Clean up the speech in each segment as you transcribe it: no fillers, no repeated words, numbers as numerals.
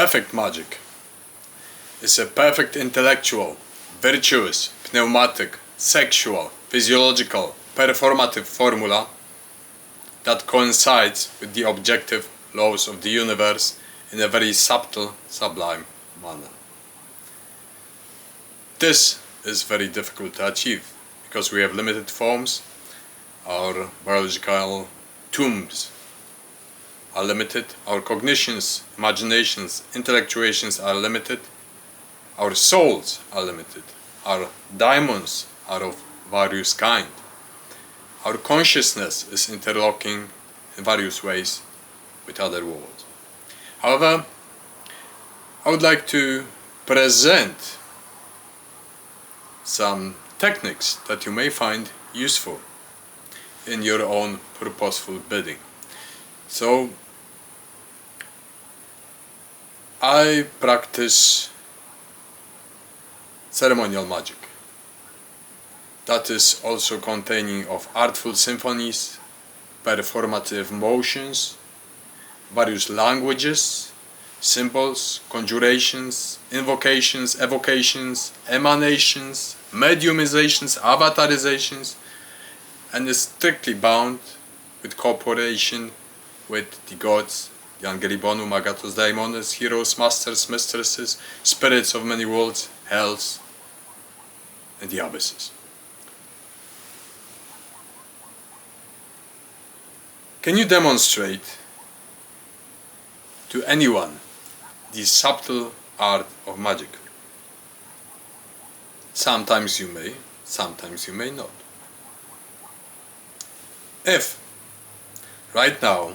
Perfect magic is a perfect intellectual, virtuous, pneumatic, sexual, physiological, performative formula that coincides with the objective laws of the universe in a very subtle, sublime manner. This is very difficult to achieve because we have limited forms, our biological tombs are limited, our cognitions, imaginations, intellectuations are limited, our souls are limited, our diamonds are of various kind. Our consciousness is interlocking in various ways with other worlds. However, I would like to present some techniques that you may find useful in your own purposeful bidding. So, I practice ceremonial magic. That is also containing of artful symphonies, performative motions, various languages, symbols, conjurations, invocations, evocations, emanations, mediumizations, avatarizations, and is strictly bound with cooperation with the gods, the Angeli Bonum, Agathos Daimones, heroes, masters, mistresses, spirits of many worlds, hells, and the abysses. Can you demonstrate to anyone the subtle art of magic? Sometimes you may, sometimes you may not. If right now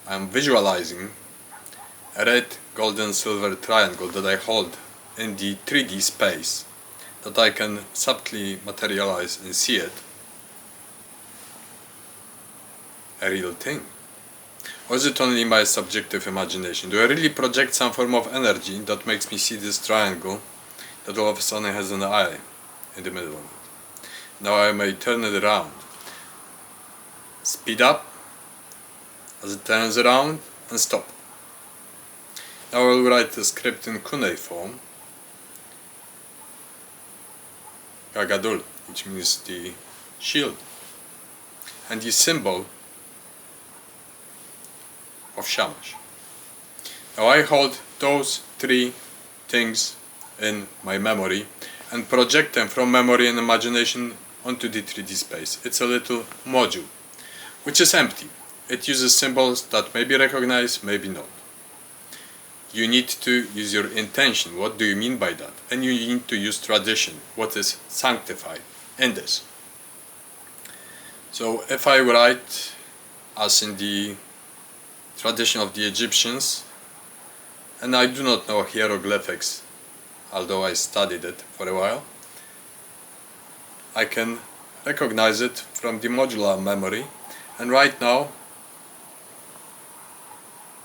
I'm visualizing a red, golden, silver triangle that I hold in the 3D space, that I can subtly materialize and see it, a real thing? Or is it only my subjective imagination? Do I really project some form of energy that makes me see this triangle that all of a sudden has an eye in the middle of it? Now I may turn it around, speed up as it turns around, and stop. Now I will write the script in cuneiform, Gagadul, which means the shield, and the symbol of Shamash. Now I hold those three things in my memory and project them from memory and imagination onto the 3D space. It's a little module, which is empty. It uses symbols that may be recognized, maybe not. You need to use your intention. What do you mean by that? And you need to use tradition. What is sanctified in this? So if I write as in the tradition of the Egyptians, and I do not know hieroglyphics, although I studied it for a while, I can recognize it from the modular memory. And right now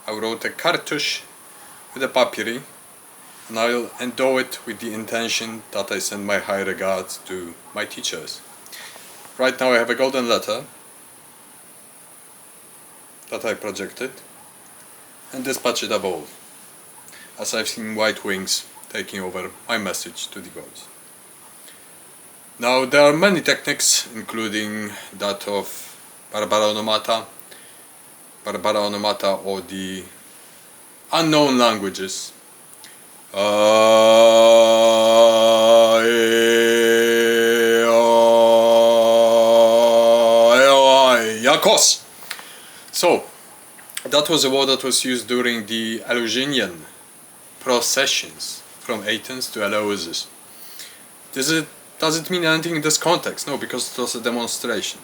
I wrote a cartouche with a papyri, and I will endow it with the intention that I send my high regards to my teachers. Right now I have a golden letter that I projected and dispatch it above, as I've seen white wings taking over my message to the gods. Now there are many techniques, including that of Barbara Onomata or the unknown languages. Yakos. So that was a word that was used during the Eleusinian processions from Athens to Eleusis. Does it mean anything in this context? No, because it was a demonstration.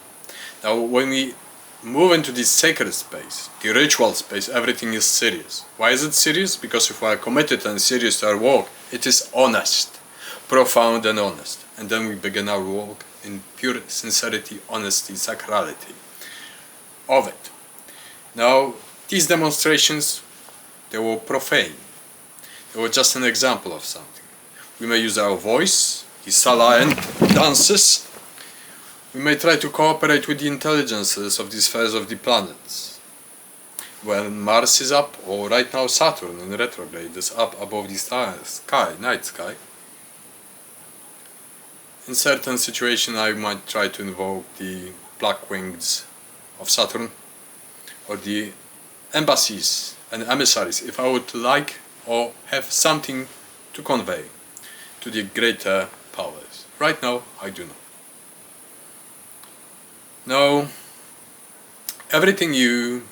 Now when we move into the sacred space, the ritual space, everything is serious. Why is it serious? Because if we are committed and serious to our work, it is honest, profound and honest. And then we begin our work in pure sincerity, honesty, sacrality of it. Now, these demonstrations, they were profane. They were just an example of something. We may use our voice, the Salaen dances. We may try to cooperate with the intelligences of the spheres of the planets. when Mars is up, or right now Saturn in retrograde is up above the sky, night sky. In certain situations I might try to invoke the black wings of Saturn, or the embassies and emissaries, if I would like or have something to convey to the greater powers. Right now I do not. Now, everything you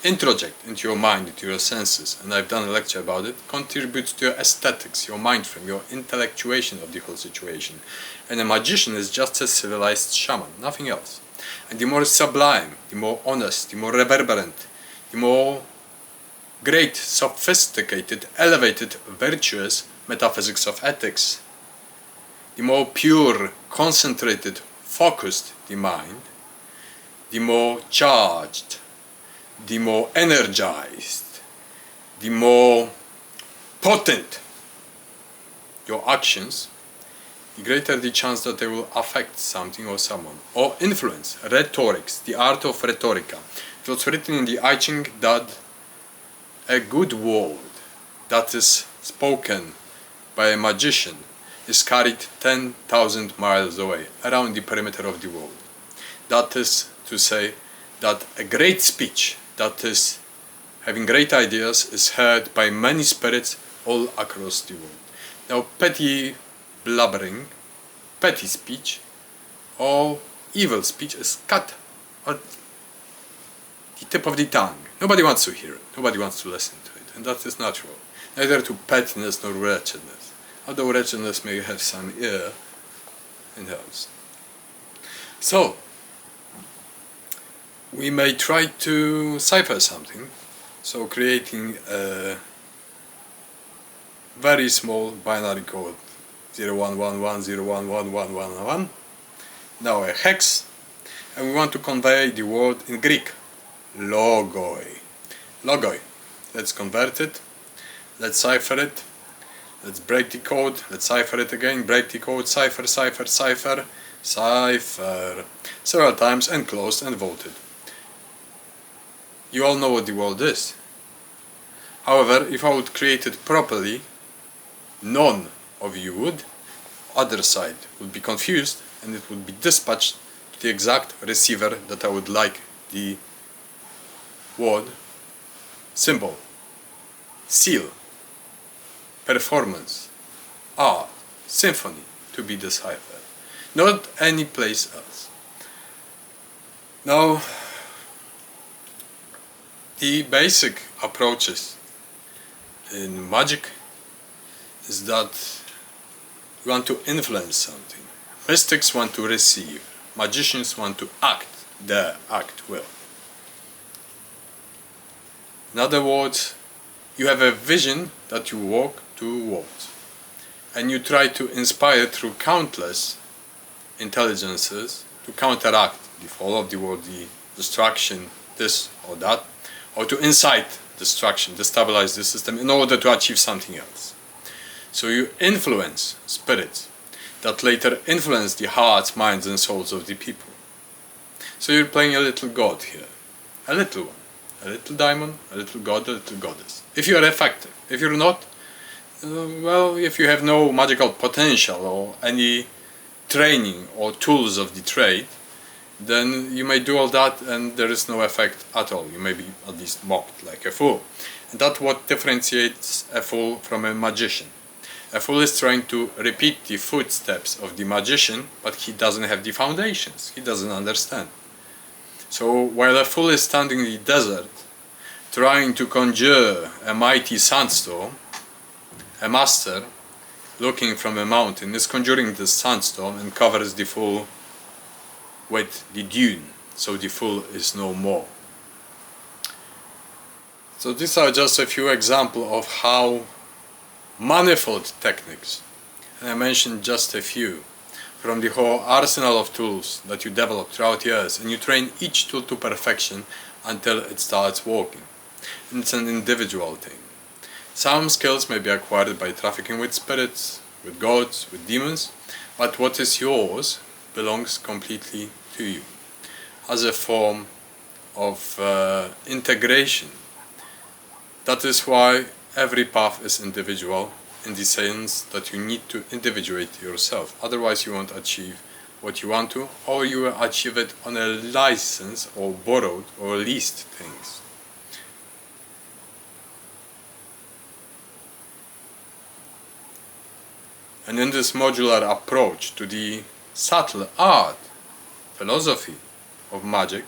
introject into your mind, into your senses, and I've done a lecture about it, contributes to your aesthetics, your mind frame, your intellectuation of the whole situation. And a magician is just a civilized shaman, nothing else. And the more sublime, the more honest, the more reverberant, the more great, sophisticated, elevated, virtuous metaphysics of ethics, the more pure, concentrated, focused the mind, the more charged, the more energized, the more potent your actions, the greater the chance that they will affect something or someone, or influence. Rhetorics, the art of rhetorica. It was written in the I Ching that a good word that is spoken by a magician is carried 10,000 miles away, around the perimeter of the world. That is to say that a great speech that is having great ideas is heard by many spirits all across the world. Now, petty blubbering, petty speech, or evil speech is cut at the tip of the tongue. Nobody wants to hear it, nobody wants to listen to it, and that is natural. Neither to pettiness nor wretchedness, although wretchedness may have some ear in house. So, we may try to cipher something, so creating a very small binary code 0111011111, now a hex, and we want to convey the word in Greek, logoi. Logoi. Let's convert it, let's cipher it, let's break the code, let's cipher it again, break the code, cipher, cipher, cipher, cipher, several times, and closed and voted. You all know what the world is. However, if I would create it properly, none of you would. Other side would be confused, and it would be dispatched to the exact receiver that I would like the word, symbol, seal, performance, art, symphony to be deciphered. Not any place else. Now, the basic approaches in magic is that we want to influence something. Mystics want to receive. Magicians want to act their act will. In other words, you have a vision that you walk towards, and you try to inspire through countless intelligences to counteract the fall of the world, the destruction, this or that, or to incite destruction, destabilize the system in order to achieve something else. So you influence spirits that later influence the hearts, minds and souls of the people. So you're playing a little god here, a little one, a little diamond, a little god, a little goddess. If you are effective. If you're not, well, if you have no magical potential or any training or tools of the trade, then you may do all that and there is no effect at all. You may be at least mocked like a fool. And that's what differentiates a fool from a magician. A fool is trying to repeat the footsteps of the magician, but he doesn't have the foundations. He doesn't understand. So while a fool is standing in the desert, trying to conjure a mighty sandstorm, a master, looking from a mountain, is conjuring this sandstorm and covers the fool with the dune, so the fool is no more. So these are just a few examples of how manifold techniques, and I mentioned just a few, from the whole arsenal of tools that you develop throughout years, and you train each tool to perfection until it starts working. And it's an individual thing. Some skills may be acquired by trafficking with spirits, with gods, with demons, but what is yours belongs completely to you, as a form of integration That is why every path is individual, in the sense that you need to individuate yourself. Otherwise you won't achieve what you want to, or you will achieve it on a license or borrowed or leased things. And in this modular approach to the subtle art, philosophy of magic,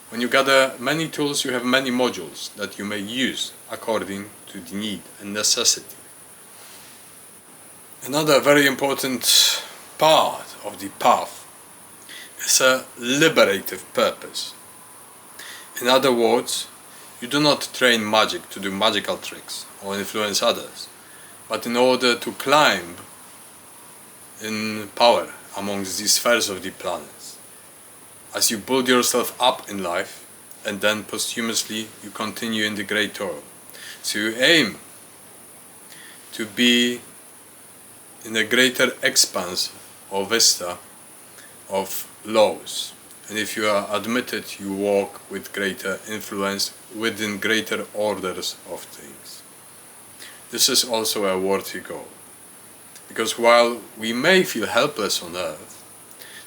when you gather many tools, you have many modules that you may use according to the need and necessity. Another very important part of the path is a liberative purpose. In other words, you do not train magic to do magical tricks or influence others, but in order to climb in power amongst the spheres of the planets. As you build yourself up in life, and then posthumously you continue in the great toil. So you aim to be in a greater expanse or vista of laws. And if you are admitted, you walk with greater influence within greater orders of things. This is also a worthy goal. Because while we may feel helpless on earth,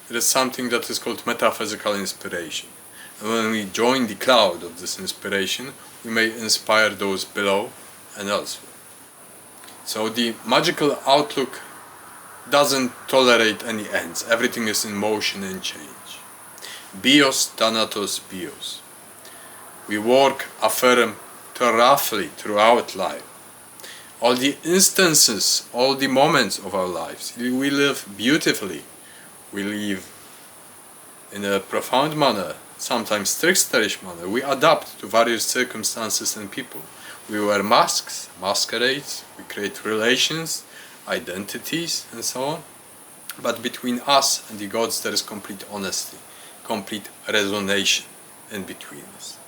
there is something that is called metaphysical inspiration. And when we join the cloud of this inspiration, we may inspire those below and elsewhere. So the magical outlook doesn't tolerate any ends. Everything is in motion and change. Bios thanatos bios. We work, affirm roughly throughout life. All the instances, all the moments of our lives, we live beautifully. We live in a profound manner, sometimes tricksterish manner. We adapt to various circumstances and people. We wear masks, masquerades, we create relations, identities, and so on. But between us and the gods there is complete honesty, complete resonation in between us.